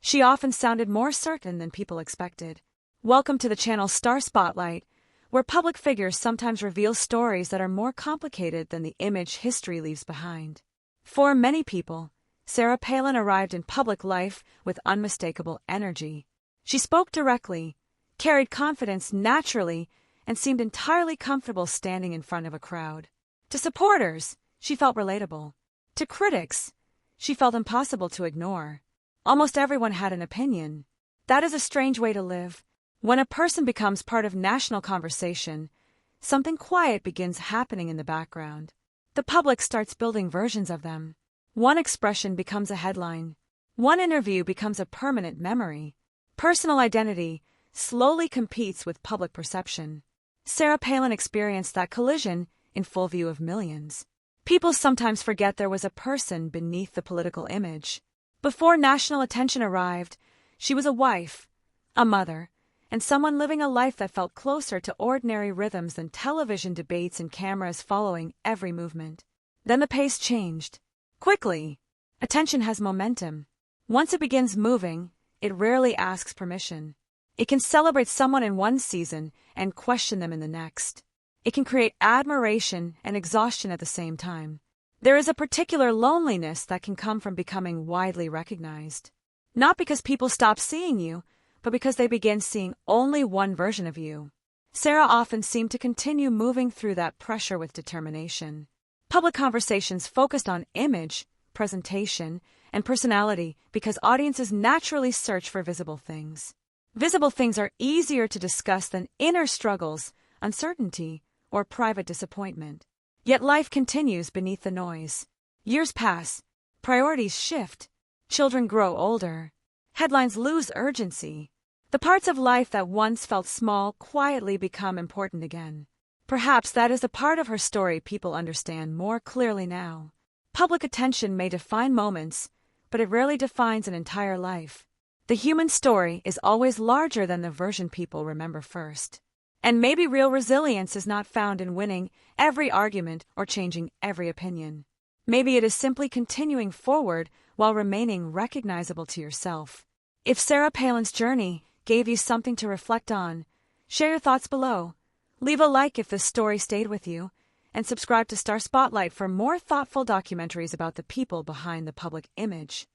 She often sounded more certain than people expected. Welcome to the channel Star Spotlight, where public figures sometimes reveal stories that are more complicated than the image history leaves behind. For many people, Sarah Palin arrived in public life with unmistakable energy. She spoke directly, carried confidence naturally, and seemed entirely comfortable standing in front of a crowd. To supporters, she felt relatable. To critics, she felt impossible to ignore. Almost everyone had an opinion. That is a strange way to live. When a person becomes part of national conversation, something quiet begins happening in the background. The public starts building versions of them. One expression becomes a headline. One interview becomes a permanent memory. Personal identity slowly competes with public perception. Sarah Palin experienced that collision in full view of millions. People sometimes forget there was a person beneath the political image. Before national attention arrived, she was a wife, a mother, and someone living a life that felt closer to ordinary rhythms than television debates and cameras following every movement. Then the pace changed. Quickly. Attention has momentum. Once it begins moving, it rarely asks permission. It can celebrate someone in one season and question them in the next. It can create admiration and exhaustion at the same time. There is a particular loneliness that can come from becoming widely recognized. Not because people stop seeing you, but because they begin seeing only one version of you. Sarah often seemed to continue moving through that pressure with determination. Public conversations focused on image, presentation, and personality because audiences naturally search for visible things. Visible things are easier to discuss than inner struggles, uncertainty, or private disappointment. Yet life continues beneath the noise. Years pass, priorities shift, children grow older, headlines lose urgency. The parts of life that once felt small quietly become important again. Perhaps that is the part of her story people understand more clearly now. Public attention may define moments, but it rarely defines an entire life. The human story is always larger than the version people remember first. And maybe real resilience is not found in winning every argument or changing every opinion. Maybe it is simply continuing forward while remaining recognizable to yourself. If Sarah Palin's journey gave you something to reflect on, share your thoughts below. Leave a like if this story stayed with you, and subscribe to Star Spotlight for more thoughtful documentaries about the people behind the public image.